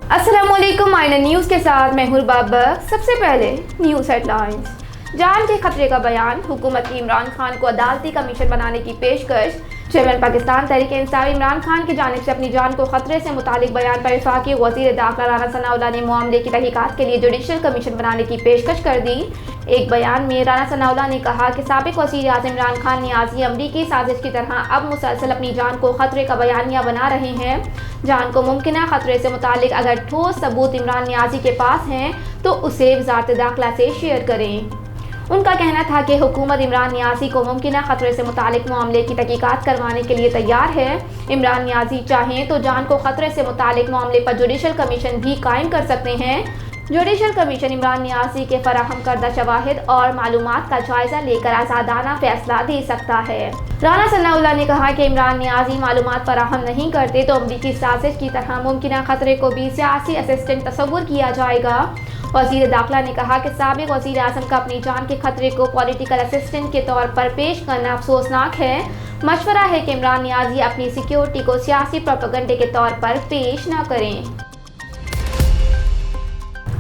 अस्सलामुअलैकुम आईना न्यूज़ के साथ मैं हूं बाबर। सबसे पहले न्यूज़ हेडलाइंस। जान के खतरे का बयान, हुकूमत की इमरान खान को अदालती कमीशन बनाने की पेशकश। चेयरमैन पाकिस्तान तहरीक-ए-इंसाफ इमरान खान की जानिब से अपनी जान को खतरे से मुतालिक बयान पर वफाकी वज़ीर दाखिला राना सनाउल्लाह ने मामले की तहकीकात के लिए जुडिशल कमीशन बनाने की पेशकश कर दी। एक बयान में राना सनाउल्लाह ने कहा कि साबिक वज़ीर आज़म इमरान खान नियाज़ी अमरीकी साजिश की तरह अब मुसलसल अपनी जान को खतरे का बयानिया बना रहे हैं। जान को मुमकिन खतरे से मुतालिक अगर ठोस सबूत इमरान नियाज़ी के पास हैं तो उसे वज़ारत दाखिला से शेयर करें। उनका कहना था कि हुकूमत इमरान नियाज़ी को मुमकिन खतरे से मुतालिक मामले की तहकीकात करवाने के लिए तैयार है। इमरान नियाज़ी चाहें तो जान को खतरे से मुतालिक मामले पर जुडिशल कमीशन भी कायम कर सकते हैं। जुडिशल कमीशन इमरान नियाज़ी के फराहम करदा शवाहिद और मालूमात का जायजा लेकर आज़ादाना फैसला दे सकता है। राना सनाउल्लाह ने कहा कि इमरान नियाज़ी मालूमात फराहम नहीं करते तो अमरीकी साजिश की तरह मुमकिन खतरे को भी सियासी असिस्टेंट तस्वुर किया जाएगा। वज़ीर दाखिला ने कहा कि साबिक वज़ीर आज़म का अपनी जान के खतरे को पॉलिटिकल असिस्टेंट के तौर पर पेश करना अफसोसनाक है। मशवरा है कि इमरान नियाज़ी अपनी सिक्योरिटी को सियासी प्रोपेगेंडे के तौर पर पेश न करें।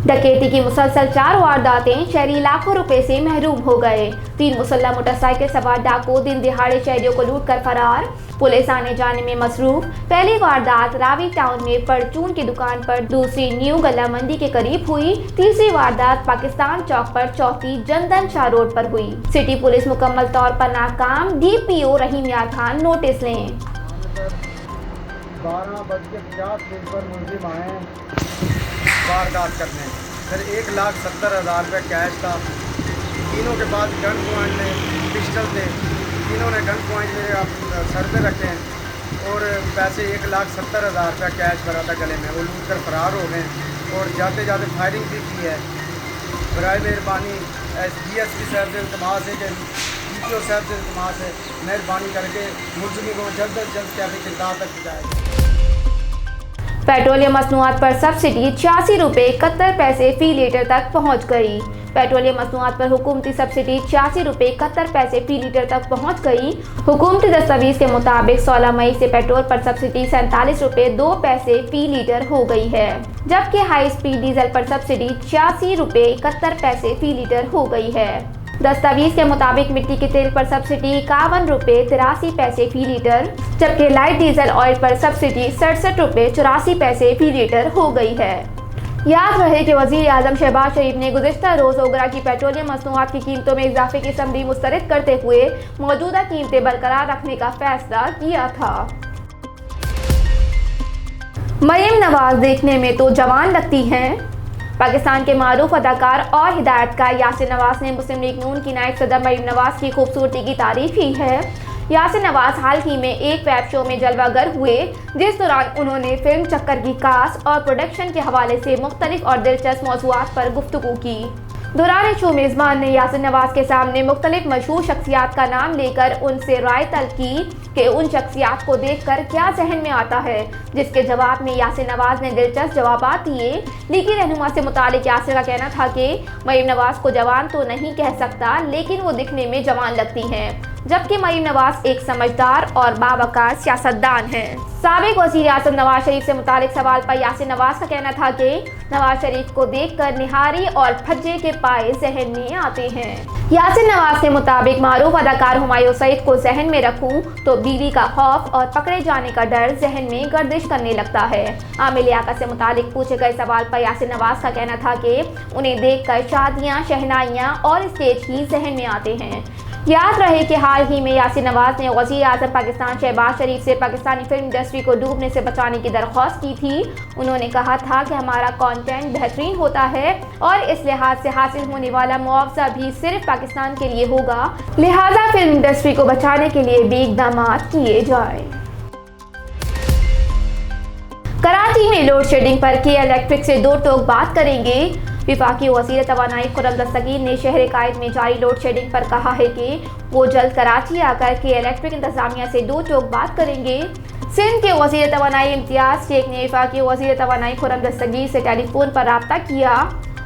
डकैती की मुसलसल 4 वारदातें, शहरी लाखों रुपए से महरूम हो गए। 3 मुसल्लह मोटरसाइकिल सवार डाकू दिन दिहाड़े शहरियों को लूट कर फरार, पुलिस आने जाने में मसरूफ। पहली वारदात रावी टाउन में परचून की दुकान पर, दूसरी न्यू गला मंडी के करीब हुई, तीसरी वारदात पाकिस्तान चौक पर, चौथी जनदन शाह रोड पर हुई। सिटी पुलिस मुकम्मल तौर पर नाकाम, DPO रहीम यार खान नोटिस लें। 12:50 पर मुलजिम आए वारदात करने, फिर 1,70,000 रुपये कैश था। तीनों के पास गन पॉइंट थे, पिस्टल थे। तीनों ने गन पॉइंट मेरे सर पे रखे हैं और पैसे 1,70,000 रुपये कैश भरा था गले में। वो लूट कर फरार हो गए और जाते जाते फायरिंग भी की है। बराए मेहरबानी DSP साहब से इल्तमास है कि DPO साहब से इल्तमास है, मेहरबानी करके मुलजिम को जल्द अज जल्द कैदी की इत्तला तक पहुँचाए। पेट्रोलियम मसनूआत पर सब्सिडी 86 रुपये 71 पैसे फी लीटर तक पहुंच गई। पेट्रोलियम मसनूआत पर हुकूमती सब्सिडी 86 रुपये 71 पैसे फी लीटर तक पहुंच गई। हुकूमती दस्तावेज के मुताबिक 16 मई से पेट्रोल पर सब्सिडी 47 रुपये 2 पैसे फी लीटर हो गई है, जबकि हाई स्पीड डीजल पर सब्सिडी 86 रुपये 71 पैसे फी लीटर हो गई है। दस्तावेज के मुताबिक मिट्टी के तेल पर सब्सिडी 51 रुपये 83 पैसे फी लीटर, जबकि लाइट डीजल ऑयल पर सब्सिडी 67 रुपये 84 पैसे फी लीटर हो गई है। याद रहे कि वज़ीर आज़म शहबाज शरीफ ने गुज़िश्ता रोज़ ओगरा की पेट्रोलियम मसनूआत की कीमतों में इजाफे की समरी मुस्तरद करते हुए मौजूदा कीमतें बरकरार रखने का फैसला किया था। मरियम नवाज देखने में तो जवान लगती हैं। पाकिस्तान के मारूफ अदाकार और हिदायतकार यासिर नवाज ने मुस्लिम लीग नून की नायब सदर मरियम नवाज की खूबसूरती की तारीफ की है। यासिर नवाज हाल ही में एक वेब शो में जलवागर हुए, जिस दौरान उन्होंने फिल्म चक्कर की कास्ट और प्रोडक्शन के हवाले से मुख्तलिफ और दिलचस्प मौज़ूआत पर गुफ्तगू की। दौरान शो मेज़बान ने यासिर नवाज के सामने मुख्तलिफ मशहूर शख्सियात का नाम लेकर उनसे राय तलब की कि उन शख्सियात को देखकर क्या जहन में आता है, जिसके जवाब में यासिर नवाज ने दिलचस्प जवाबात दिए। लीगी रहनुमा से मुतालिक यासिर का कहना था कि मरियम नवाज को जवान तो नहीं कह सकता, लेकिन वो दिखने में जवान लगती हैं, जबकि मरियम नवाज एक समझदार और बावकार सियासतदान हैं। साबिक वज़ीर आज़म नवाज शरीफ से मुतालिक सवाल पर यासिर नवाज का कहना था कि नवाज शरीफ को देखकर निहारी और फज्जे के पाए जहन में आते हैं। यासिर नवाज के मुताबिक मारूफ अदाकार हुमायूं सईद को जहन में रखूं तो बीवी का खौफ और पकड़े जाने का डर जहन में गर्दिश करने लगता है। आमिर लियाकत से मुतालिक पूछे गए सवाल पर यासिर नवाज का कहना था कि उन्हें देखकर शादियां, शहनाइयां और स्टेज ही जहन में आते हैं। याद रहे कि हाल ही में यासिर नवाज ने वज़ीर आज़म पाकिस्तान शहबाज शरीफ से पाकिस्तानी फिल्म इंडस्ट्री को डूबने से बचाने की दरख्वास्त की थी। उन्होंने कहा था कि हमारा कंटेंट बेहतरीन होता है और इस लिहाज से हासिल होने वाला मुआवजा भी सिर्फ पाकिस्तान के लिए होगा, लिहाजा फिल्म इंडस्ट्री को बचाने के लिए भी इक़दाम किए जाएं। कराची में लोड शेडिंग पर के इलेक्ट्रिक से 2 टोक बात करेंगे। विफाकी वज़ीर तवानाई खुर्रम दस्तगीर ने शहर कायद में जारी लोड शेडिंग पर कहा है कि वो जल्द कराची आकर के इलेक्ट्रिक इंतजामिया से 2 टोक बात करेंगे। सिंध के वज़ीर तवानाई इम्तियाज़ शेख ने विफाकी वज़ीर तवानाई खुर्रम दस्तगीर से टेलीफोन पर रब्ता किया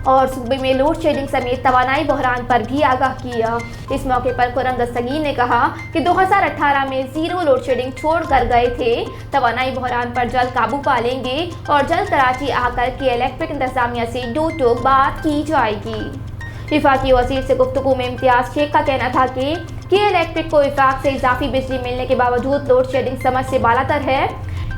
और सूबे में लोड शेडिंग समेत तवानाई बहरान पर भी आगाह किया। इस मौके पर खुर्रम दस्तगीर ने कहा कि 2018 में जीरो लोड शेडिंग छोड़ कर गए थे। तवानाई बहरान पर जल्द काबू पा लेंगे और जल्द कराची आकर के इलेक्ट्रिक इंतजामिया से दो टोक बात की जाएगी। विफाकी वज़ीर से गुफ्तगू में इम्तियाज शेख का कहना था कि इलेक्ट्रिक को विफाक से इजाफी बिजली मिलने के बावजूद लोड शेडिंग समझ से बालातर है।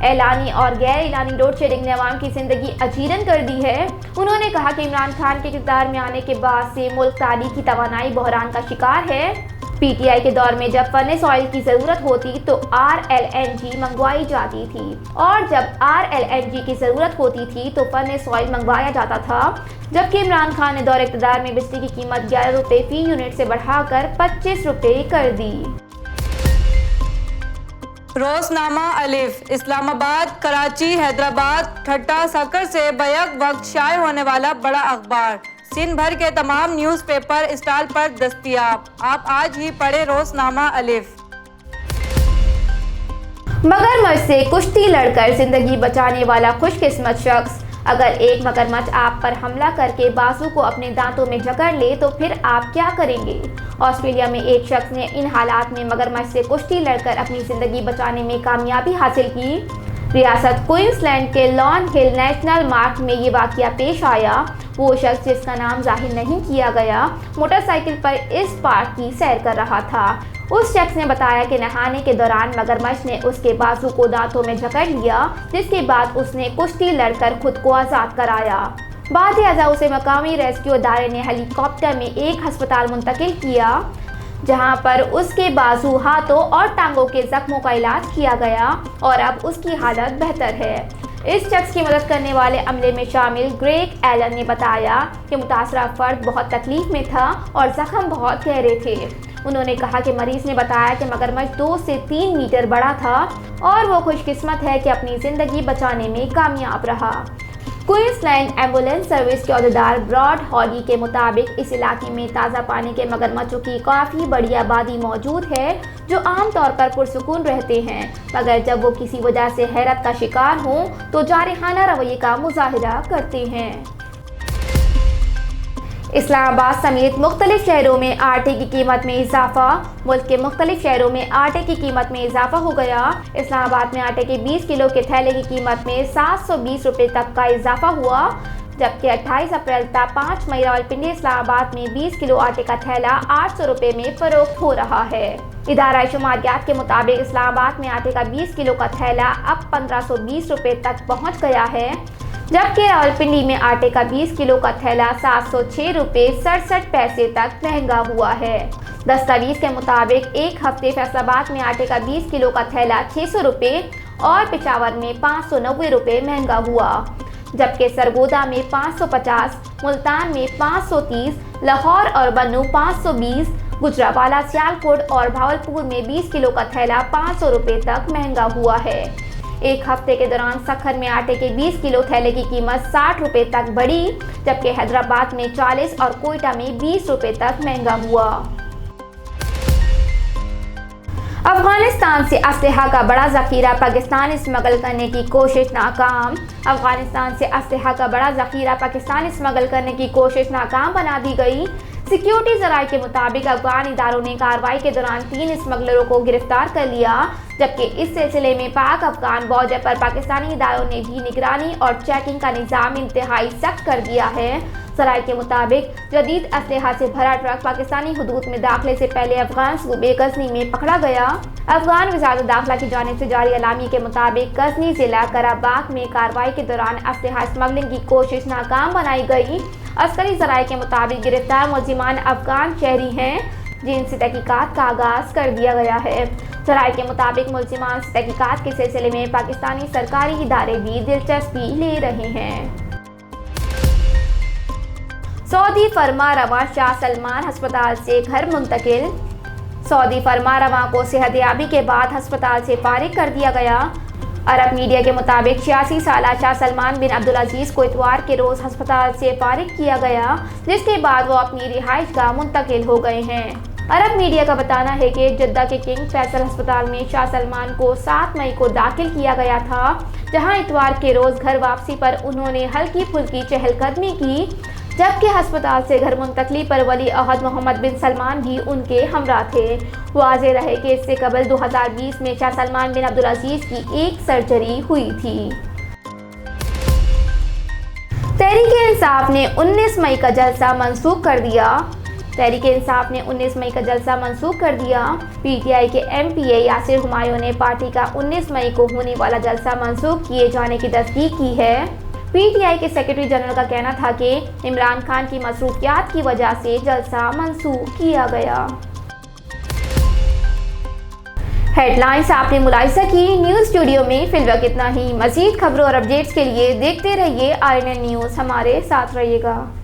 ऐलानी और गैर ऐलानी लोड शेडिंग ने अवाम की जिंदगी अजीरन कर दी है। उन्होंने कहा कि इमरान खान के किरदार में आने के बाद से मुल्क तारीखी तवानाई बहरान का शिकार है। PTI के दौर में जब फर्नेस ऑयल की ज़रूरत होती तो RLNG मंगवाई जाती थी और जब RLNG की ज़रूरत होती थी तो फर्नेस ऑयल मंगवाया जाता था। जबकि इमरान खान ने दौर इक़्तिदार में बिजली की कीमत 11 रुपये फ़ी यूनिट से बढ़ाकर 25 रुपये कर दी। रोज़नामा अलिफ इस्लामाबाद, कराची, हैदराबाद, ठट्टा, सकर से बैक वक्त शाये होने वाला बड़ा अखबार सिंध भर के तमाम न्यूज़पेपर स्टॉल पर दस्तयाब। आप आज ही पढ़े रोज़नामा अलिफ। मगरमच्छ से कुश्ती लड़कर जिंदगी बचाने वाला खुशकिस्मत शख्स। अगर एक मगरमच्छ आप पर हमला करके बाजू को अपने दांतों में जकड़ ले तो फिर आप क्या करेंगे? ऑस्ट्रेलिया में एक शख्स ने इन हालात में मगरमच्छ से कुश्ती लड़कर अपनी ज़िंदगी बचाने में कामयाबी हासिल की। रियासत क्वींसलैंड के लॉन हिल नेशनल मार्ग में ये वाक़या पेश आया। वो शख्स जिसका नाम जाहिर नहीं किया गया मोटरसाइकिल पर इस पार्क की सैर कर रहा था। उस शख्स ने बताया कि नहाने के दौरान मगरमच्छ ने उसके बाजू को दांतों में जकड़ लिया, जिसके बाद उसने कुश्ती लड़कर खुद को आज़ाद कराया। बाद अज़ा उसे मकामी रेस्क्यू इदारे ने हेलीकॉप्टर में एक अस्पताल मुंतकिल किया, जहां पर उसके बाजू, हाथों और टांगों के जख्मों का इलाज किया गया और अब उसकी हालत बेहतर है। इस शख्स की मदद करने वाले अमले में शामिल ग्रेग एलन ने बताया कि मुतासरा फर्द बहुत तकलीफ में था और जख्म बहुत गहरे थे। उन्होंने कहा कि मरीज ने बताया कि मगरमच्छ 2 से 3 मीटर बड़ा था और वो खुशकिस्मत है कि अपनी ज़िंदगी बचाने में कामयाब रहा। क्वींसलैंड एम्बुलेंस सर्विस के अहदेदार ब्रॉड हॉली के मुताबिक इस इलाके में ताज़ा पानी के मगरमच्छों की काफ़ी बड़ी आबादी मौजूद है जो आमतौर पर पुरसुकून रहते हैं, मगर जब वो किसी वजह से हैरत का शिकार हों तो जारहाना रवैये का मुजाहिरा करते हैं। इस्लामाबाद समेत मुख्तलिफ शहरों में आटे की कीमत में इजाफा। मुल्क के मुख्तलिफ शहरों में आटे की कीमत में इजाफा हो गया। इस्लामाबाद में आटे के 20 किलो के थैले की कीमत में 720 रुपये तक का इजाफा हुआ, जबकि 28 अप्रैल तक 5 मई रावलपिंडी इस्लामाबाद में 20 किलो आटे का थैला 800 रुपये में फरोख्त हो रहा है। इदारा शुमारियात के मुताबिक इस्लामाबाद में आटे का 20 किलो का थैला अब 1520 रुपये तक पहुँच गया है, जबकि रावलपिंडी में आटे का 20 किलो का थैला 706 रुपये 67 पैसे तक महंगा हुआ है। दस्तावेज के मुताबिक एक हफ्ते फैसलाबाद में आटे का 20 किलो का थैला 600 रुपये और पेशावर में 590 रुपये महंगा हुआ, जबकि सरगोदा में 550, मुल्तान में 530, लाहौर और बन्नू 520, गुजरावाला, सियालकोट और भावलपुर में 20 किलो का थैला 500 रुपये तक महंगा हुआ है। एक हफ्ते के दौरान सखर में आटे के 20 किलो थैले की कीमत 60 रुपये तक बढ़ी, जबकि हैदराबाद में 40 और कोयटा में 20 रुपये तक महंगा हुआ। अफगानिस्तान से असलहा का बड़ा जखीरा पाकिस्तान स्मगल करने की कोशिश नाकाम। अफगानिस्तान से असलहा का बड़ा जखीरा पाकिस्तान स्मगल करने की कोशिश नाकाम बना दी गई। सिक्योरिटी ज़राए के मुताबिक अफगान इदारों ने कार्रवाई के दौरान 3 स्मगलरों को गिरफ्तार कर लिया, जबकि इस सिलसिले में पाक अफगान बॉर्डर पर पाकिस्तानी इदारों ने भी निगरानी और चेकिंग का निज़ाम इंतहाई सख्त कर दिया है। ज़राए के मुताबिक जदीद असलहा से भरा ट्रक पाकिस्तानी हुदूद में दाखिले से पहले अफगान सूबे गजनी में पकड़ा गया। अफगान वज़ारत दाखिला की जानिब से जारी अलामी के मुताबिक गजनी जिला कराबाग में कार्रवाई के दौरान असलहा स्मगलिंग की कोशिश नाकाम बनाई गई। अस्करी ज़राए के मुताबिक गिरफ्तार मुलजिमान अफगान शहरी हैं, जिनसे तहकीकात का आगाज़ कर दिया गया है। ज़राए के मुताबिक मुलजिमान से तहकीकात के सिलसिले में पाकिस्तानी सरकारी इदारे भी दिलचस्पी ले रहे हैं। सऊदी फरमा रवा शाह सलमान अस्पताल से घर मुंतकिल। सऊदी फरमा रवा को सेहतयाबी के बाद अस्पताल से फारिग कर दिया गया। अरब मीडिया के मुताबिक 86 साला शाह सलमान बिन अब्दुल अजीज़ को इतवार के रोज़ अस्पताल से फारिग किया गया, जिसके बाद वो अपनी रिहाइशगाह मुंतकिल हो गए हैं। अरब मीडिया का बताना है कि जद्दा के किंग फैसल अस्पताल में शाह सलमान को 7 मई को दाखिल किया गया था, जहां इतवार के रोज़ घर वापसी पर उन्होंने हल्की फुल्की चहलकदमी की। जबकि अस्पताल से घर मुंतकली पर वली अहद मोहम्मद बिन सलमान भी उनके हमरा थे। वाज़ेह रहे कि इससे कबल 2020 में शाह सलमान बिन अब्दुल अजीज की एक सर्जरी हुई थी। तहरीक-ए-इंसाफ ने 19 मई का जलसा मनसूख कर दिया। तहरीक-ए-इंसाफ ने 19 मई का जलसा मनसूख कर दिया। पीटीआई के एमपीए यासिर हुमायूं ने पार्टी का 19 मई को होने वाला जलसा मनसूख किए जाने की तस्दीक की है। पीटीआई के सेक्रेटरी जनरल का कहना था कि इमरान खान की मसरूफियात की वजह से जलसा मनसूख किया गया। हेडलाइंस आपने मुलाहिजा की। न्यूज़ स्टूडियो में फिलहाल इतना ही। मज़ीद खबरों और अपडेट्स के लिए देखते रहिए RNN न्यूज़। हमारे साथ रहिएगा।